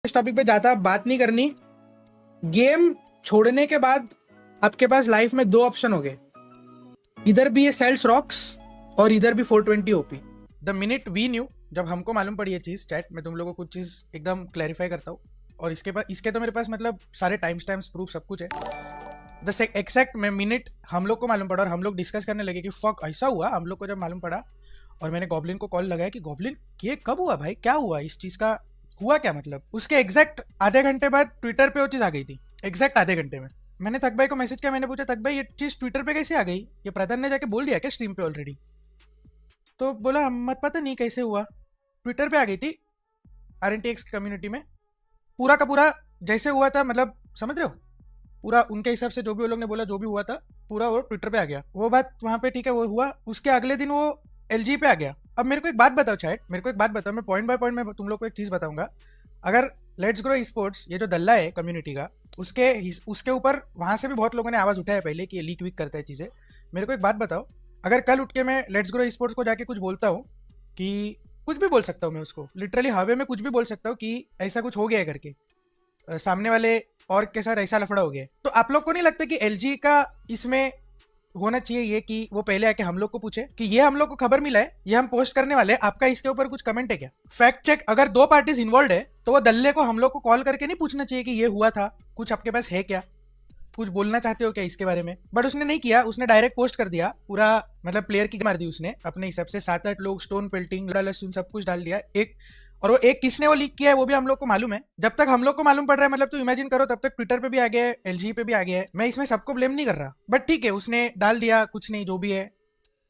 इस टॉपिक पे ज्यादा बात नहीं करनी। गेम छोड़ने के बाद आपके पास लाइफ में दो ऑप्शन हो गए, इधर भी ये सेल्स रॉक्स और इधर भी 420 OP. The minute we knew, जब हमको मालूम पड़ी ये चीज़, चैट में तुम लोगों को कुछ चीज़ एकदम क्लैरिफाई करता हूँ और इसके तो मेरे पास मतलब सारे टाइम स्टैम्प्स प्रूफ सब कुछ है। द एक्जैक्ट में मिनट हम लोग को मालूम पड़ा और हम लोग डिस्कस करने लगे कि फक ऐसा हुआ, हम लोग को जब मालूम पड़ा और मैंने गॉब्लिन को कॉल लगाया कि गॉब्लिन ये कब हुआ भाई, क्या हुआ, इस चीज़ का हुआ क्या मतलब। उसके एग्जैक्ट आधे घंटे बाद ट्विटर पे वो चीज़ आ गई थी, एग्जैक्ट आधे घंटे में। मैंने तक भाई को मैसेज किया, मैंने पूछा तक भाई ये चीज़ ट्विटर पे कैसे आ गई, ये प्रधान ने जाके बोल दिया क्या स्ट्रीम पे ऑलरेडी? तो बोला हम मत पता नहीं कैसे हुआ, ट्विटर पे आ गई थी RNTX कम्युनिटी में, पूरा का पूरा जैसे हुआ था, मतलब समझ रहे हो, पूरा उनके हिसाब से जो भी वो लोग ने बोला, जो भी हुआ था पूरा वो ट्विटर पे आ गया। वो बात वहाँ पे ठीक है, वो हुआ। उसके अगले दिन वो LG पे आ गया। अब मेरे को एक बात बताओ चैट, मेरे को एक बात बताओ, मैं पॉइंट बाय पॉइंट में तुम लोग को एक चीज़ बताऊंगा। अगर लेट्स ग्रो स्पोर्ट्स ये जो दल्ला है कम्युनिटी का, उसके ऊपर वहाँ से भी बहुत लोगों ने आवाज़ उठाया पहले कि ये लीक वीक करता है चीज़ें। मेरे को एक बात बताओ, अगर कल उठ के मैं लेट्स ग्रो स्पोर्ट्स को जाके कुछ बोलता हूँ कि कुछ भी बोल सकता हूँ मैं उसको, लिटरली हवे में कुछ भी बोल सकता हूँ कि ऐसा कुछ हो गया है करके, सामने वाले और के साथ ऐसा लफड़ा हो गया, तो आप लोग को नहीं लगता कि LG का इसमें होना चाहिए ये कि वो पहले आके हम लोग को पूछे कि ये हम लोग को खबर मिला है, ये हम पोस्ट करने वाले हैं, आपका इसके ऊपर कुछ कमेंट है क्या? फैक्ट चेक, अगर दो पार्टीज इन्वॉल्व है तो वो दल्ले को हम लोग को कॉल करके नहीं पूछना चाहिए कि ये हुआ था, कुछ आपके पास है क्या, कुछ बोलना चाहते हो क्या इसके बारे में? बट उसने नहीं किया, उसने डायरेक्ट पोस्ट कर दिया पूरा, मतलब प्लेयर की मार दी उसने अपने हिसाब से, 7-8 लोग स्टोन पेल्टिंग लहसुन सब कुछ डाल दिया एक। और वो एक किसने वो लीक किया है वो भी हम लोग को मालूम है। जब तक हम लोग को मालूम पड़ रहा है, मतलब तो इमेजिन करो, तब तक ट्विटर पे भी आ गया है, LG पे भी आ गया है। मैं इसमें सबको ब्लेम नहीं कर रहा, बट ठीक है उसने डाल दिया, कुछ नहीं, जो भी है।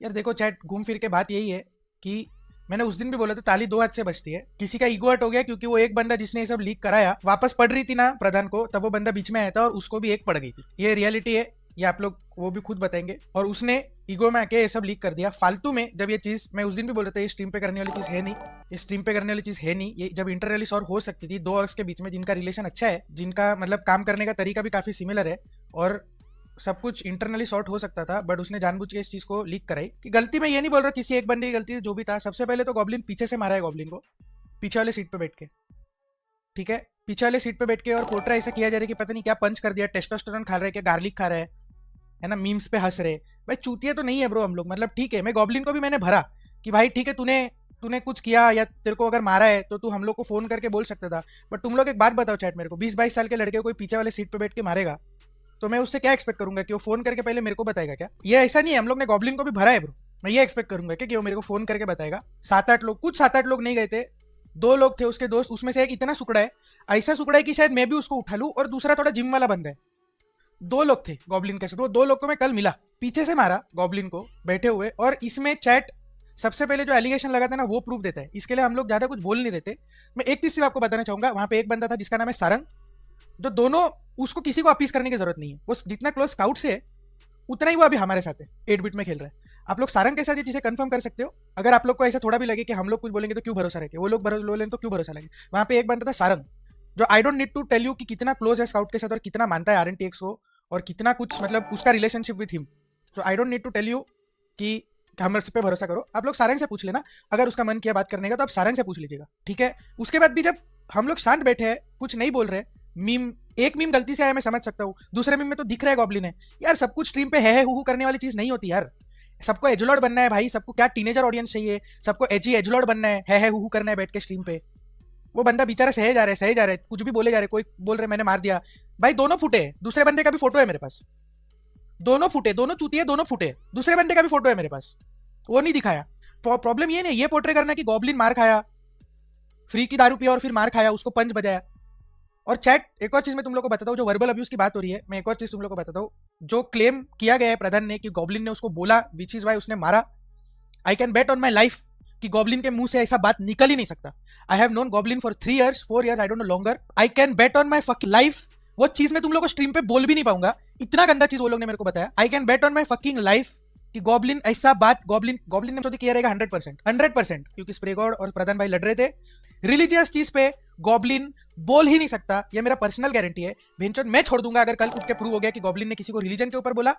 यार देखो चैट, घूम फिर के बात यही है कि मैंने उस दिन भी बोला था ताली दो हाथ से बजती है। किसी का ईगो हर्ट हो गया क्योंकि वो एक बंदा जिसने ये सब लीक कराया वापस पड़ रही थी ना प्रधान को, तब वो बंदा बीच में आया था और उसको भी एक पड़ गई थी। ये रियलिटी है, ये आप लोग वो भी खुद बताएंगे। और उसने ईगो में आके ये सब लीक कर दिया फालतू में। जब ये चीज मैं उस दिन भी बोल रहा था, ये स्ट्रीम पे करने वाली चीज है नहीं, ये स्ट्रीम पे करने वाली चीज है नहीं। ये जब इंटर रिलीज और हो सकती थी दो ऑर्ग्स के बीच में जिनका रिलेशन अच्छा है, जिनका मतलब काम करने का तरीका भी काफी सिमिलर है और सब कुछ इंटरनली सॉर्ट हो सकता था, बट उसने जानबूझ के इस चीज को लीक कराई। कि गलती मैं ये नहीं बोल रहा किसी एक बंदे की गलती, जो भी था। सबसे पहले तो गॉब्लिन पीछे से मारा है, गॉब्लिन को पीछे वाले सीट पे बैठ के, ठीक है, पीछे वाले सीट पे बैठ के। और पोर्ट्रा ऐसा किया जा रहा है कि पता नहीं क्या पंच कर दिया, टेस्टोस्टेरोन खा रहा है क्या, गार्लिक खा रहा है ना, मीम्स पे हंस रहे। भाई चूतिया तो नहीं है ब्रो हम लोग, मतलब ठीक है। मैं गॉब्लिन को भी मैंने भरा कि भाई ठीक है, तूने कुछ किया या तेरे को अगर मारा है तो तू हम लोग को फोन करके बोल सकता था। बट तुम लोग एक बात बताओ चैट, मेरे को 20-22 साल के लड़के को कोई पीछे वाले सीट पे बैठ के मारेगा तो मैं उससे क्या एक्सपेक्ट करूंगा कि वो फोन करके पहले मेरे को बताएगा क्या? ये ऐसा नहीं है, हम लोग ने गॉब्लिन को भी भरा है ब्रो। मैं ये एक्सपेक्ट करूंगा कि वो मेरे को फोन करके बताएगा। 7-8 लोग, कुछ 7-8 लोग नहीं गए थे, 2 लोग थे उसके दोस्त, उसमें से एक इतना सुकड़ा है, ऐसा सुकड़ा है कि शायद मैं भी उसको उठा लूं, और दूसरा थोड़ा जिम वाला बंदा है। 2 लोग थे गॉब्लिन के साथ, वो 2 लोग को मैं कल मिला, पीछे से मारा गॉब्लिन को बैठे हुए। और इसमें चैट सबसे पहले जो एलिगेशन लगा था ना वो प्रूफ देता है, इसके लिए हम लोग ज्यादा कुछ बोल नहीं देते। मैं एक चीज आपको बताना चाहूंगा, वहां पे एक बंदा था जिसका नाम है सारंग, जो दोनों, उसको किसी को अपीस करने की जरूरत नहीं है, वो जितना क्लोज स्काउट से है उतना ही वो अभी हमारे साथ है, 8 बिट में खेल रहा है। आप लोग सारंग के साथ ये चीजें कंफर्म कर सकते हो। अगर आप लोग को ऐसा थोड़ा भी लगे कि हम लोग कुछ बोलेंगे तो क्यों भरोसा रखे, वो लोग बोलेंगे तो क्यों भरोसा लगे। वहां पे एक बंदा था सारंग, जो I don't need to tell you कि कितना क्लोज है स्काउट के साथ और कितना मानता है RNTX को और कितना कुछ मतलब उसका रिलेशनशिप विथ हिम। तो I don't need to tell you कि हम पे भरोसा करो। आप लोग सारंग से पूछ लेना, अगर उसका मन किया बात करने का तो आप सारंग से पूछ लीजिएगा, ठीक है। उसके बाद भी जब हम लोग शांत बैठे हैं, कुछ नहीं बोल रहे, मीम, एक मीम गलती से आया मैं समझ सकता हूँ, दूसरे मीम में तो दिख रहा है गॉब्लिन है। यार सब कुछ स्ट्रीम पे है हु करने वाली चीज नहीं होती यार। सबको एजलॉर्ड बनना है भाई, सबको क्या टीनेजर ऑडियंस चाहिए, सबको एजलॉर्ड बनना है हु करना है बैठ के स्ट्रीम पे। वो बंदा बेचारा सहे जा रहा है, कुछ भी बोले जा रहे, कोई बोल रहे मैंने मार दिया, भाई दोनों फुटे, दूसरे बंदे का भी फोटो है मेरे पास, दोनों फुटे, दोनों चूतिए, दोनों फुटे, दूसरे बंदे का भी फोटो है मेरे पास, वो नहीं दिखाया। प्रॉब्लम ये नहीं, ये पोर्ट्रे करना कि गॉब्लिन मार खाया, फ्री की दारू पिया और फिर मार खाया, उसको पंच बजाया। और चैट एक और चीज मैं तुम लोग को बताता हूँ, जो वर्बल अब्यूज की बात हो रही है, मैं एक और चीज तुम लोग को बताता हूँ। जो क्लेम किया गया है प्रधान ने कि गॉब्लिन ने उसको बोला विच इज वाई उसने मारा, I can bet on my life कि गॉब्लिन के मुंह से ऐसा बात निकल ही नहीं सकता। I have known goblin for 3 years 4 years, I don't know longer. I can bet on my fucking life, वो चीज मैं तुम लोग को स्ट्रीम पे बोल भी नहीं पाऊंगा, इतना गंदा चीज वो लोग ने मेरे को बताया। I can bet on my fucking life कि गॉब्लिन ऐसा बात, गॉब्लिन ने किया रहेगा 100%, क्योंकि स्प्रे गॉड और प्रधान भाई लड़ रहे थे रिलीजियस चीज पे। गॉब्लिन बोल ही नहीं सकता, ये मेरा पर्सनल गारंटी है। भेंचोद मैं छोड़ दूंगा अगर कल उठ के प्रूव हो गया कि गॉब्लिन ने किसी को रिलीजन के ऊपर बोला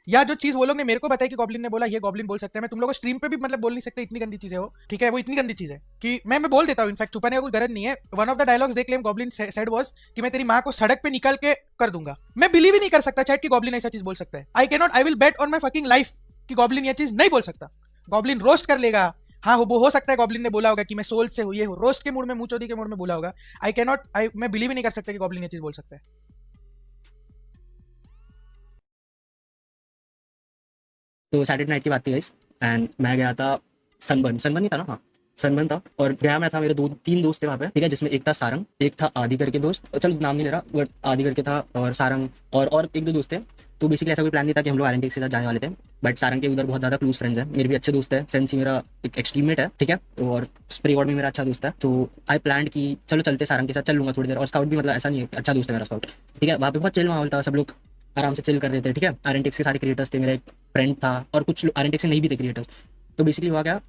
या जो चीज वो लोग ने मेरे को बताई कि गॉब्लिन ने बोला, ये गॉब्लिन बोल सकते हैं, मैं तुम लोगों को स्ट्रीम पे भी मतलब बोल नहीं सकते, इतनी गंदी चीज है वो, ठीक है, वो इतनी गंदी चीज है कि मैं बोल देता हूँ, इनफैक्ट छुपाने का कोई गरज नहीं है। One of the dialogues they claim goblin said was कि मैं तेरी माँ को सड़क पे निकल के कर दूंगा। मैं बिलीव ही नहीं कर सकता चैट कि गॉब्लिन ऐसा चीज बोल सकता है। I will bet on my fucking life कि गॉब्लिन ये चीज नहीं बोल सकता। गॉब्लिन रोस्ट कर लेगा, हाँ वो हो सकता है गॉब्लिन ने बोला होगा कि मैं सोल से हूँ, ये हो रोस्ट के मूड में, मुंह चोदी के मूड में बोला होगा। मैं बिलीव ही नहीं कर सकता कि गॉब्लिन ये चीज बोल सकता है। तो सैटरडे नाइट की बात थी गाइस, एंड मैं गया था सनबर्न ही था ना, हाँ सनबर्न था। और गया मैं था, मेरे 2-3 दोस्त थे वहाँ पे, ठीक है, जिसमें एक था सारंग, एक था आदि करके दोस्त, चलो नाम नहीं ले रहा, बट आदि करके था, और सारंग और 1-2 दोस्त थे। तो बेसिकली ऐसा कोई प्लान नहीं था कि हम लोग आरएनटीएक्स के साथ जाने वाले थे, बट सारंग के उधर बहुत ज़्यादा क्लोज फ्रेंड्स हैं, मेरे भी अच्छे दोस्त है, सेंसी मेरा एक एक्सट्रीममेट है, ठीक है, और स्प्रे गॉड भी मेरा अच्छा दोस्त है। तो आई प्लान कि चलो चलते, सारंग के साथ चल लूंगा थोड़ी देर, और स्काउट भी मतलब ऐसा नहीं है, अच्छा दोस्त है मेरा स्काउट, ठीक है। वहाँ पे बहुत चिल माहौल था, सब लोग आराम से चिल कर रहे थे, ठीक है। आरएनटीएक्स के सारे क्रिएटर्स थे, मेरा एक फ्रेंड था, और कुछ आरएनटीएक्स से नहीं भी थे क्रिएटर्स। तो बेसिकली हुआ क्या,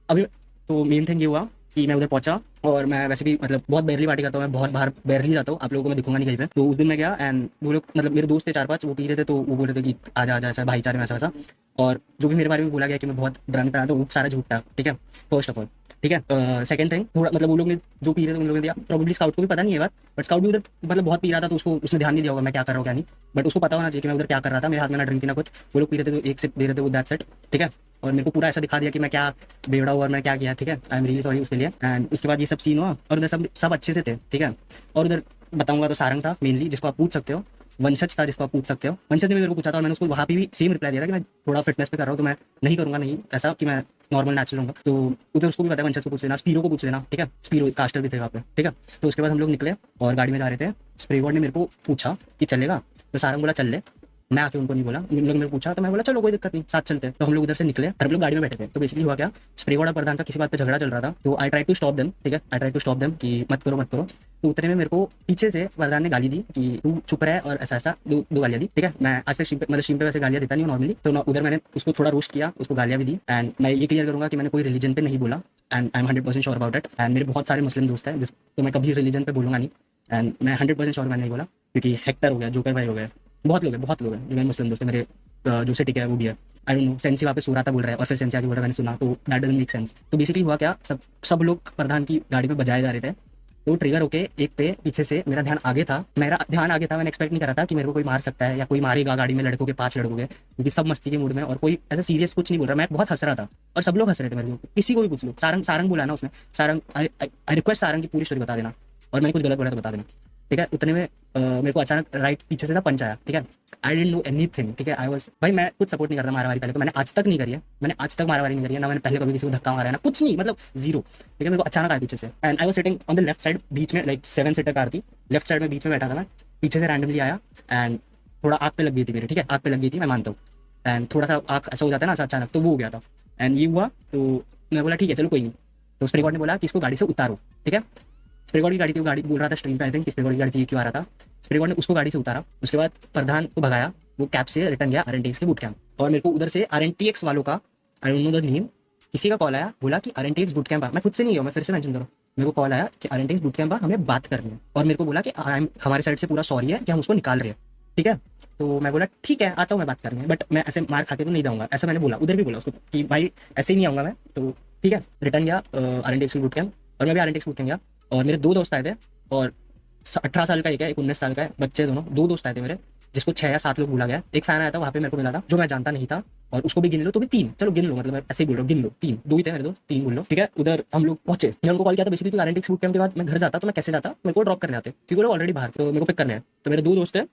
अभी तो मेन थिंग ये हुआ कि मैं उधर पहुंचा, और मैं वैसे भी मतलब बहुत बेरली पार्टी करता हूँ, मैं बहुत बाहर बेरली जाता हूँ, आप लोगों को मैं दिखूंगा नहीं कहीं पे। तो उस दिन मैं गया, एंड वो लोग मतलब मेरे दोस्त थे 4-5, वो पी रहे थे, तो वो बोल रहे थे कि आजा आजा, ऐसा भाईचारे में ऐसा वैसा, और जो भी मेरे बारे में बोला गया कि मैं बहुत ड्रंक था, तो वो सारा झूठ था, ठीक है, फर्स्ट ऑफ ऑल, ठीक है। सेकंड थिंग, थोड़ा मतलब वो लोग ने जो पी रहे थे उन लोगों ने दिया, प्रोबेबली स्काउट को भी पता नहीं है बात, बट स्काउट भी उधर मतलब बहुत पी रहा था, तो उसने ध्यान नहीं दिया होगा मैं क्या कर रहा हूँ क्या नहीं, बट उसको पता होना चाहिए कि मैं उधर क्या कर रहा था। मेरे हाथ में ना ड्रिंक थी ना कुछ, वो लोग पी रहे थे तो एक सिप दे रहे थे, वो दैट सेट, ठीक है, और मेरे को पूरा ऐसा दिखा दिया कि मैं क्या बेवड़ा हुआ और मैं क्या किया, ठीक है। आई एम रियली सॉरी उसके लिए। एंड उसके बाद ये सब सीन हुआ, और उधर सब अच्छे से थे, ठीक है। और उधर बताऊंगा तो सारंग था मेनली, जिसको आप पूछ सकते हो, वंशज था जिसको आप पूछ सकते हो, वंशज ने मेरे को पूछा था, और मैंने उसको वहाँ पे भी सेम रिप्लाई दिया था कि मैं थोड़ा फिटनेस पे कर रहा हूँ, तो मैं नहीं करूँगा, नहीं ऐसा कि मैं नॉर्मल नेचुरल हूँगा। तो उधर उसको भी पता है, वंशज को पूछ लेना, स्पीरो को पूछ लेना, ठीक है, स्पीरो कास्टर भी थे वहाँ पे, ठीक है। तो उसके बाद हम लोग निकले और गाड़ी में जा रहे थे, स्प्रे गॉड ने मेरे को पूछा कि चलेगा, तो सारंग बोला चल ले, मैं आके उनको नहीं बोला, उन लोग ने मेरे को पूछा, तो मैं बोला चलो कोई दिक्कत नहीं, साथ चलते हैं। तो हम लोग उधर से निकले, और हम लोग गाड़ी में बैठे थे। तो बेसिकली हुआ क्या, स्प्रे गॉड और प्रधान का किसी बात पे झगड़ा चल रहा था, तो I try to stop them, ठीक है, I try to stop them कि मत करो मत करो। तो उतने में मेरे को पीछे से प्रधान ने गाली दी कि तू चुप रहे, और ऐसा ऐसा दो गालियां दी, ठीक है। मैं आज तक स्ट्रीम पे वैसे गालियां देता नहीं हूँ नॉर्मली, तो उधर मैंने उसको थोड़ा रोस्ट किया, उसको गालियां भी दी। एंड मैं ये क्लियर करूंगा कि मैंने कोई रिलीजन पे नहीं बोला, and I am 100% sure about it. And मेरे बहुत सारे मुस्लिम दोस्त हैं, जिस तो मैं कभी रिलीजन पे बोलूंगा नहीं, एंड मैं 100% श्योर मैंने नहीं बोला, क्योंकि हेक्टर हो गया, जोकर भाई हो गए, बहुत लोग हैं जो मेरे मुस्लिम दोस्त है, मेरे जो सिटी का है वो भी है। आई डोंट नो, सेंसी वहाँ पे सो रहा था बोल रहा है, और फिर सेंसी आगे बोल रहा है, मैंने सुना, तो दैट डजंट मेक सेंस। तो बेसिकली हुआ क्या, सब लोग प्रधान की गाड़ी पे बजाए जा रहे थे, तो ट्रिगर होके एक पे पीछे से मेरा ध्यान आगे था, मैंने एक्सपेक्ट नहीं करा था कि मेरे को कोई मार सकता है या कोई मारेगा गाड़ी में लड़कों के 5 लड़कों के, क्योंकि सब मस्ती के मूड में, और कोई ऐसा सीरियस कुछ नहीं बोल रहा, मैं बहुत हंस रहा था, और सब लोग हंस रहे थे मेरे को, किसी को भी पूछ लो, सारंग बोला ना उसने, सारंग आई रिक्वेस्ट सारंग की पूरी स्टोरी बता देना, और मैंने कुछ गलत बोला तो बता देना, ठीक है। उतने में मेरे को अचानक राइट पीछे से था पंच आया, ठीक है। आई डेंट नो एनीथिंग, ठीक है। आई वाज भाई, मैं कुछ सपोर्ट नहीं करता मारामारी, पहले तो मैंने आज तक नहीं करी है, मारामारी नहीं करी है ना, मैंने पहले कभी किसी को धक्का मारा है ना कुछ नहीं, मतलब जीरो, ठीक है। मेरे को अचानक आया पीछे से, and I was sitting on the left side, बीच में लाइक 7 सीटर कार थी, लेफ्ट साइड में बीच में बैठा था मैं, पीछे से रैंडमली आया, एंड थोड़ा आँख पे लग गई थी मेरे, ठीक है, आँख पे लग गई थी, मैं मानता हूँ, एंड थोड़ा सा आँख ऐसा हो जाता है ना अचानक, तो वो हो गया था, एंड ये हुआ, तो मैं बोला ठीक है चलो कोई नहीं। तो स्प्रे गॉड ने बोला कि इसको गाड़ी से उतारो, ठीक है। स्प्रे गॉड की गाड़ी थी, वो गाड़ी बोल रहा था स्ट्रीम पे, आई थिंक स्प्रे गॉड की गाड़ी थी, क्यों आ रहा था, स्प्रे गॉड ने उसको गाड़ी से उतारा, उसके बाद प्रधान को भगाया, वो कैब से रिटर्न गया आरएनटीएक्स के बूट कैंप, और मेरे को उधर से आरएनटीएक्स वालों का, I don't know the name, किसी का कॉल आया, बोला कि आरएनटीएक्स बूट कैंप, मैं खुद से नहीं गया, मैं फिर से मेंशन करूँ, मेरे को कॉल आया कि आरएनटीएक्स बूट कैंप हमें बात करनी है, और मेरे को बोला कि हमारे साइड से पूरा सॉरी है कि हम उसको निकाल रहे हैं, ठीक है। तो मैं बोला ठीक है आता हूँ मैं बात करने, बट मैं ऐसे मार खा के तो नहीं जाऊँगा, ऐसा मैंने बोला, उधर भी बोला उसको कि भाई ऐसे ही नहीं आऊँगा मैं, तो ठीक है। रिटर्न गया आरएनटीएक्स बूट कैंप, और मैं भी आरएनटीएक्स बूट कैंप गया, और मेरे 2 दोस्त आए थे, और 18 साल का एक है, एक 19 साल का है, बच्चे दोनों, 2 दोस्त आए थे मेरे, जिसको 6 या 7 लोग बोला गया। एक फैन आया था वहाँ पे मेरे को मिला था, जो मैं जानता नहीं था, और उसको भी गिन लो तो भी 3, चलो गिन लो, मतलब मैं ऐसे ही बोल रहा हूँ, गिन लो 3, 2 ही थे मेरे, 3 बोल लो, ठीक है। उधर हम लोग पहुंचे, मैंने उनको कॉल किया था बेसिकली, आरएनटीएक्स बूट कैंप के बाद मैं घर जाता तो मैं कैसे जाता, मेरे को ड्रॉप करने आते, क्योंकि वो ऑलरेडी बाहर, तो मेरे को पिक करने आए। तो मेरे 2 दोस्त हैं,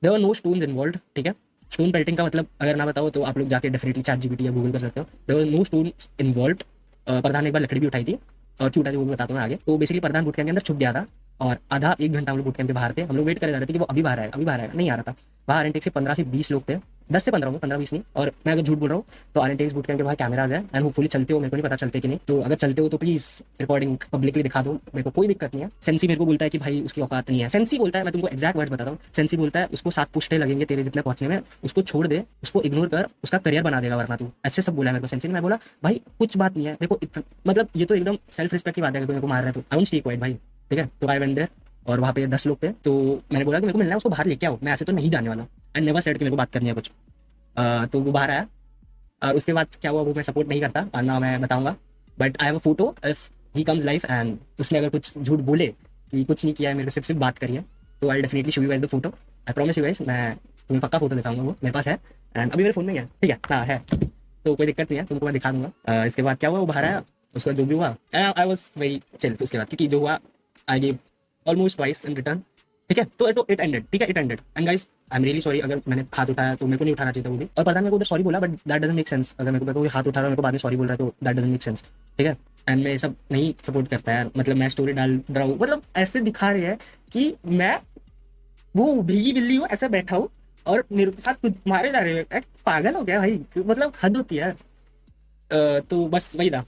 there were no stones involved, ठीक है। स्टोन पेल्टिंग का मतलब अगर ना बताओ तो आप लोग जाके डेफिनेटली चैट जीपीटी या गूगल कर सकते हो, there were no stones involved. प्रधान ने एक बार लकड़ी भी उठाई थी, और क्यों उठाई थी वो भी बताता हूँ आगे। तो बेसिकली प्रधान बूट कैंप के अंदर छुप गया था, और आधा 1 घंटा हम लोग बूट कैंप के बाहर थे, हम लोग वेट करे जा रहे थे कि वो अभी बाहर आएगा, नहीं आ रहा था। वहाँ आरएनटीएक्स के 15 से 20 लोग थे, 10 से 15 होंगे, 15-20 नहीं, और मैं अगर झूठ बोल रहा हूँ तो आरएनटीएक्स बूट कैंप के बाहर कैमराज है, एंड होपफुली चलते हो, मेरे को नहीं पता चलते कि नहीं, तो अगर चलते हो तो प्लीज रिकॉर्डिंग पब्लिकली दिखा दो, मेरे को कोई दिक्कत नहीं है। सेंसी मेरे को बोलता है कि भाई उसकी औकात नहीं है, सेंसी बोलता है, मैं तुमको एक्जैक्ट वर्ड बताता हूँ, सेंसी बोलता है उसको 7 पुश्ते लगेंगे तेरे जितने पहुंचने में, उसको छोड़ दे, उसको इग्नोर कर, उसका करियर बना देगा वरना तू, ऐसे सब बोला है मेरे को सेंसी ने। मैं बोला भाई कुछ बात नहीं है, देखो मतलब ये तो एकदम सेल्फ रिस्पेक्ट की बात है, मेरे को मार रहा है तो आई वोंट स्टे क्वाइट भाई, ठीक है। तो आई वेंट देयर, और वहाँ पे 10 लोग थे, तो मैंने बोला कि मेरे को मिलना है, उसको बाहर लेके आओ, मैं ऐसे तो नहीं जाने वाला, एंड नेवर सेड कि मेरे को बात करनी है कुछ। तो वो बाहर आया और उसके बाद क्या हुआ वो मैं सपोर्ट नहीं करता और ना मैं बताऊंगा, but I have a photo if he comes life and उसने अगर कुछ झूठ बोले कि कुछ नहीं किया है मेरे से सिर्फ बात करी है, तो I definitely show you guys the photo. I promise you guys, मैं तुम्हें पक्का फोटो दिखाऊंगा, वो मेरे पास है एंड अभी मेरे फोन में ही है, ठीक है, हाँ है, तो कोई दिक्कत नहीं है, तुमको मैं दिखा दूंगा। इसके बाद क्या हुआ वो बाहर आया, उसके बाद जो भी हुआ आई वाज वेरी चिल उसके बाद, क्योंकि जो हुआ I give almost twice in return, ठीक है, तो इट एंडेड, ठीक है, it ended and guys I am really sorry अगर मैंने हाथ उठाया तो मेरे को नहीं उठाना चाहिए था वो भी, और पता नहीं मेरे को उधर सॉरी बोला but that doesn't make sense, अगर मेरे को हाथ उठा रहा है मेरे को बाद में सॉरी बोल रहा है तो दैट डजंट मेक सेंस, ठीक है। एंड मैं ये सब नहीं सपोर्ट करता यार, मतलब मैं स्टोरी डाल रहा हूँ, मतलब ऐसे दिखा रहे हैं कि मैं वो भीगी बिल्ली हूँ, ऐसे बैठा हूँ और मेरे साथ कुछ मारे जा रहे हैं, पागल हो गया भाई, मतलब हद होती है यार। तो बस वही था।